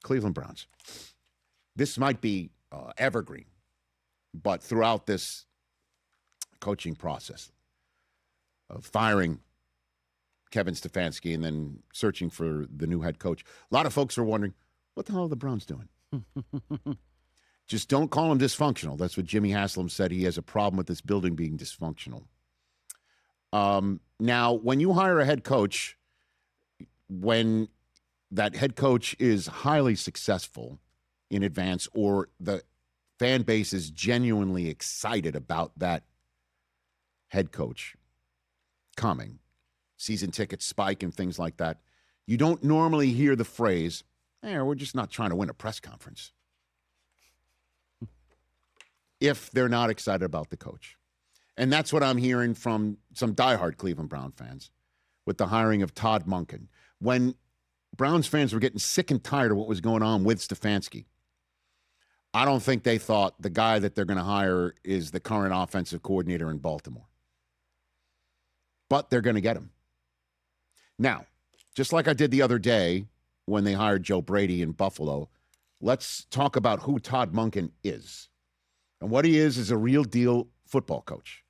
Cleveland Browns. This might be evergreen, but throughout this coaching process of firing Kevin Stefanski and then searching for the new head coach, a lot of folks are wondering, what the hell are the Browns doing? Just don't call him dysfunctional. That's what Jimmy Haslam said. He has a problem with this building being dysfunctional. Now, when you hire a head coach, when that head coach is highly successful in advance or the fan base is genuinely excited about that head coach coming, season tickets spike and things like that, you don't normally hear the phrase, we're just not trying to win a press conference, if they're not excited about the coach. And that's what I'm hearing from some diehard Cleveland Brown fans with the hiring of Todd Monken. When Browns fans were getting sick and tired of what was going on with Stefanski, I don't think they thought the guy that they're going to hire is the current offensive coordinator in Baltimore. But they're going to get him. Now, just like I did the other day when they hired Joe Brady in Buffalo, let's talk about who Todd Monken is. And what he is a real deal football coach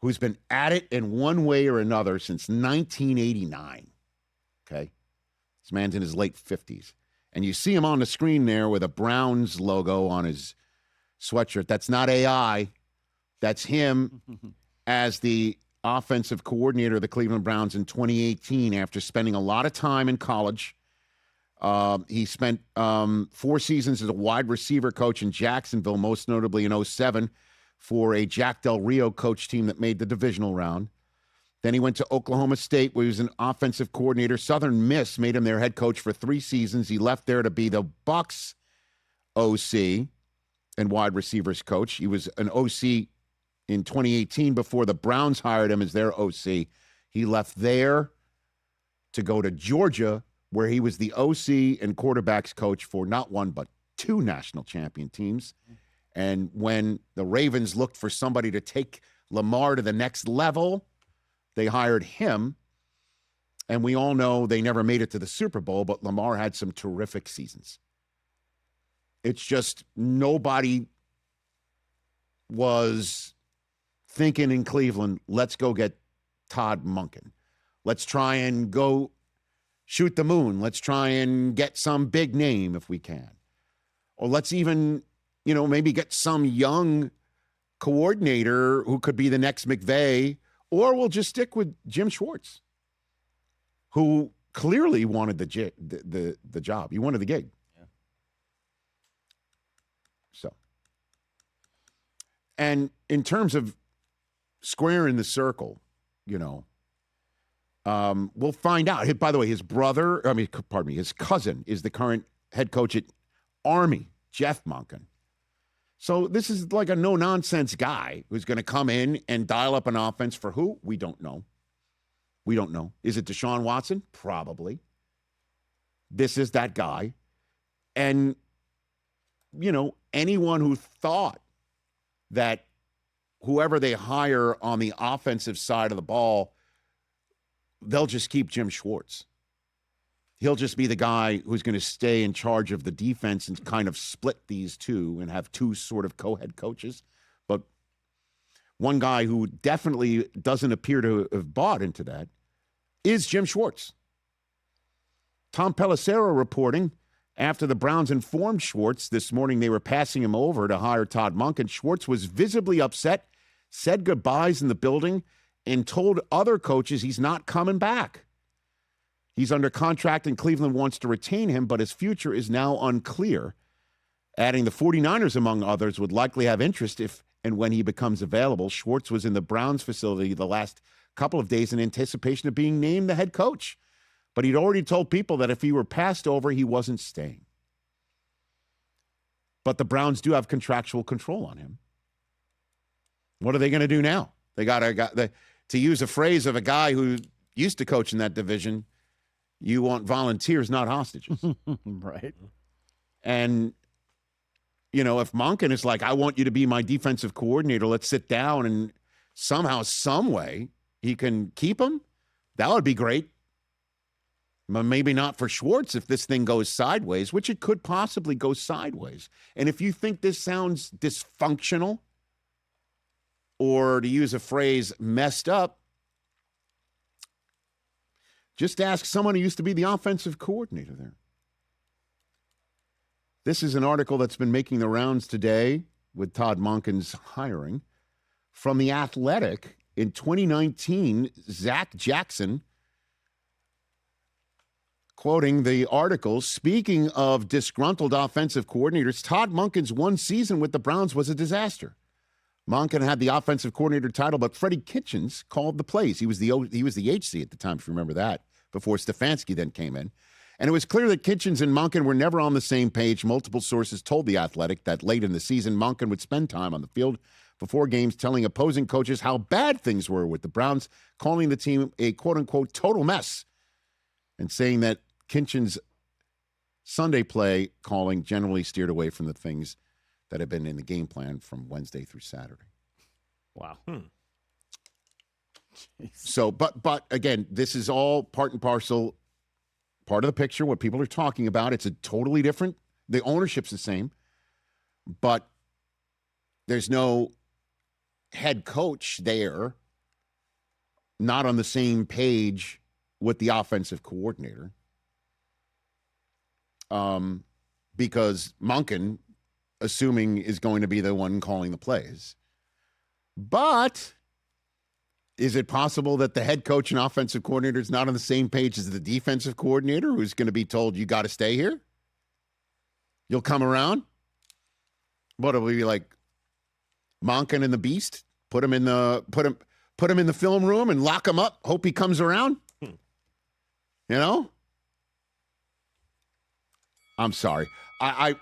who's been at it in one way or another since 1989. Okay? This man's in his late 50s. And you see him on the screen there with a Browns logo on his sweatshirt. That's not AI. That's him as the offensive coordinator of the Cleveland Browns in 2018 after spending a lot of time in college. He spent 4 seasons as a wide receiver coach in Jacksonville, most notably in 2007 for a Jack Del Rio coach team that made the divisional round. Then he went to Oklahoma State, where he was an offensive coordinator. Southern Miss made him their head coach for 3 seasons. He left there to be the Bucs OC and wide receivers coach. He was an OC in 2018 before the Browns hired him as their OC. He left there to go to Georgia, where he was the OC and quarterbacks coach for not 1 but 2 national champion teams. And when the Ravens looked for somebody to take Lamar to the next level, they hired him. And we all know they never made it to the Super Bowl, but Lamar had some terrific seasons. It's just nobody was thinking in Cleveland, let's go get Todd Monken. Let's try and go shoot the moon. Let's try and get some big name if we can. Or let's even, maybe get some young coordinator who could be the next McVay, or we'll just stick with Jim Schwartz, who clearly wanted the job. He wanted the gig. Yeah. So, and in terms of squaring the circle, we'll find out. By the way, his cousin is the current head coach at Army, Jeff Monken. So this is like a no-nonsense guy who's going to come in and dial up an offense for who? We don't know. Is it Deshaun Watson? Probably. This is that guy. And, anyone who thought that whoever they hire on the offensive side of the ball, they'll just keep Jim Schwartz. He'll just be the guy who's going to stay in charge of the defense and kind of split these two and have 2 sort of co-head coaches. But one guy who definitely doesn't appear to have bought into that is Jim Schwartz. Tom Pelissero reporting after the Browns informed Schwartz this morning they were passing him over to hire Todd Monken. Schwartz was visibly upset, said goodbyes in the building, and told other coaches he's not coming back. He's under contract and Cleveland wants to retain him, but his future is now unclear. Adding the 49ers, among others, would likely have interest if and when he becomes available. Schwartz was in the Browns facility the last couple of days in anticipation of being named the head coach. But he'd already told people that if he were passed over, he wasn't staying. But the Browns do have contractual control on him. What are they going to do now? They got to use a phrase of a guy who used to coach in that division, you want volunteers, not hostages. Right. And, if Monken is like, I want you to be my defensive coordinator, let's sit down and somehow, some way, he can keep him, that would be great. Maybe not for Schwartz if this thing goes sideways, which it could possibly go sideways. And if you think this sounds dysfunctional, or to use a phrase, messed up, just ask someone who used to be the offensive coordinator there. This is an article that's been making the rounds today with Todd Monken's hiring. From The Athletic, in 2019, Zach Jackson, quoting the article, speaking of disgruntled offensive coordinators, Todd Monken's one season with the Browns was a disaster. Monken had the offensive coordinator title, but Freddie Kitchens called the plays. He was the HC at the time, if you remember that, before Stefanski then came in. And it was clear that Kitchens and Monken were never on the same page. Multiple sources told The Athletic that late in the season, Monken would spend time on the field before games telling opposing coaches how bad things were with the Browns, calling the team a quote-unquote total mess, and saying that Kitchens' Sunday play calling generally steered away from the things that had been in the game plan from Wednesday through Saturday. Wow. So, but again, this is all part and parcel, part of the picture, what people are talking about. It's a totally different, the ownership's the same, but there's no head coach there, not on the same page with the offensive coordinator. Because Monken, assuming, is going to be the one calling the plays. But is it possible that the head coach and offensive coordinator is not on the same page as the defensive coordinator, who's going to be told, you got to stay here? You'll come around? What, will we be like Monken and the Beast? Put him in the film room and lock him up, hope he comes around? You know? I'm sorry. I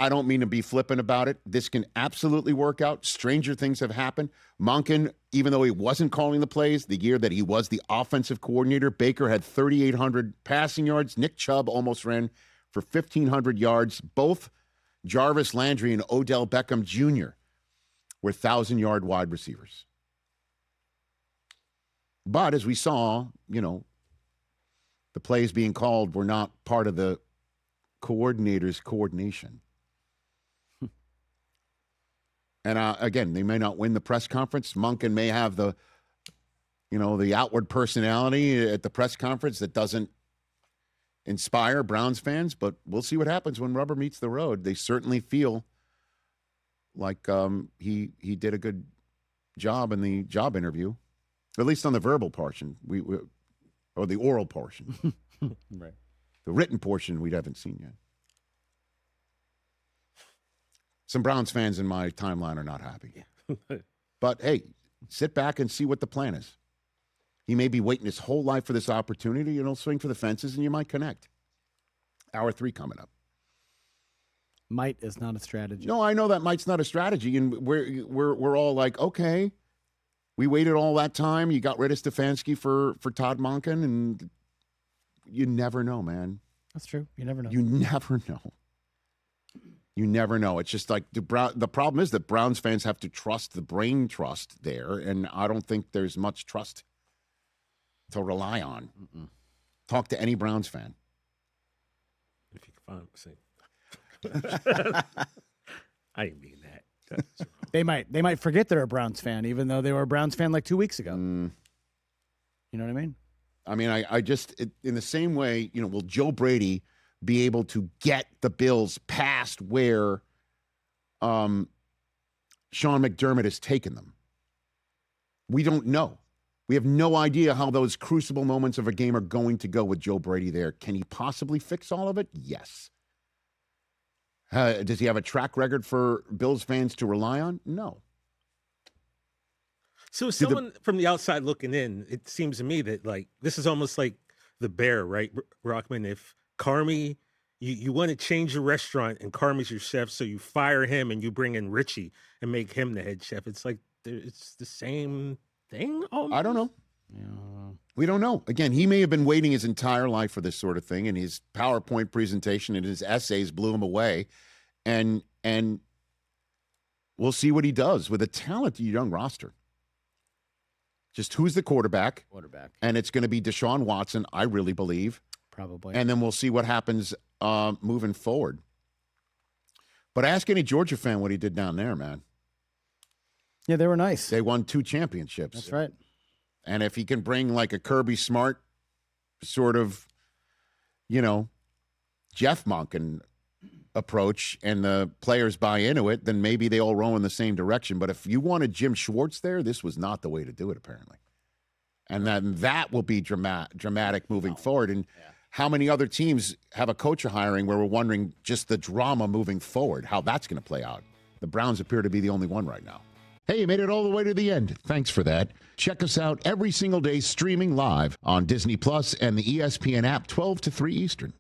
don't mean to be flippant about it. This can absolutely work out. Stranger things have happened. Monken, even though he wasn't calling the plays, the year that he was the offensive coordinator, Baker had 3,800 passing yards. Nick Chubb almost ran for 1,500 yards. Both Jarvis Landry and Odell Beckham Jr. were 1,000-yard wide receivers. But as we saw, the plays being called were not part of the coordinator's coordination. And again, they may not win the press conference. Monken may have the outward personality at the press conference that doesn't inspire Browns fans, but we'll see what happens when rubber meets the road. They certainly feel like he did a good job in the job interview, at least on the verbal portion, or the oral portion. Right. The written portion we haven't seen yet. Some Browns fans in my timeline are not happy. But, hey, sit back and see what the plan is. He may be waiting his whole life for this opportunity, and he'll swing for the fences, and you might connect. Hour 3 coming up. Might is not a strategy. No, I know that might's not a strategy, and we're all like, okay, we waited all that time. You got rid of Stefanski for Todd Monken, and you never know, man. That's true. You never know. You never know. You never know. It's just like the problem is that Browns fans have to trust the brain trust there, and I don't think there's much trust to rely on. Mm-mm. Talk to any Browns fan. If you can find them, I didn't mean that. They might forget they're a Browns fan, even though they were a Browns fan like 2 weeks ago. You know what I mean? I mean, I just, in the same way, will Joe Brady be able to get the Bills past where Sean McDermott has taken them? We don't know. We have no idea how those crucible moments of a game are going to go with Joe Brady there. Can he possibly fix all of it? Yes. Does he have a track record for Bills fans to rely on? No. So someone from the outside looking in, it seems to me that this is almost like the Bear, right, Rockman? If Carmy, you want to change your restaurant and Carmy's your chef, so you fire him and you bring in Richie and make him the head chef. It's like it's the same thing almost. I don't know. Yeah. We don't know. Again, he may have been waiting his entire life for this sort of thing, and his PowerPoint presentation and his essays blew him away. And we'll see what he does with a talented young roster. Just who's the quarterback? Quarterback. And it's going to be Deshaun Watson, I really believe. Probably. And then we'll see what happens moving forward. But ask any Georgia fan what he did down there, man. Yeah, they were nice. They won 2 championships. That's right. And if he can bring like a Kirby Smart sort of, Jeff Monken approach and the players buy into it, then maybe they all row in the same direction. But if you wanted Jim Schwartz there, this was not the way to do it, apparently. And then that will be dramatic moving forward. And how many other teams have a coach hiring where we're wondering just the drama moving forward, how that's going to play out? The Browns appear to be the only one right now. Hey, you made it all the way to the end. Thanks for that. Check us out every single day streaming live on Disney Plus and the ESPN app 12 to 3 Eastern.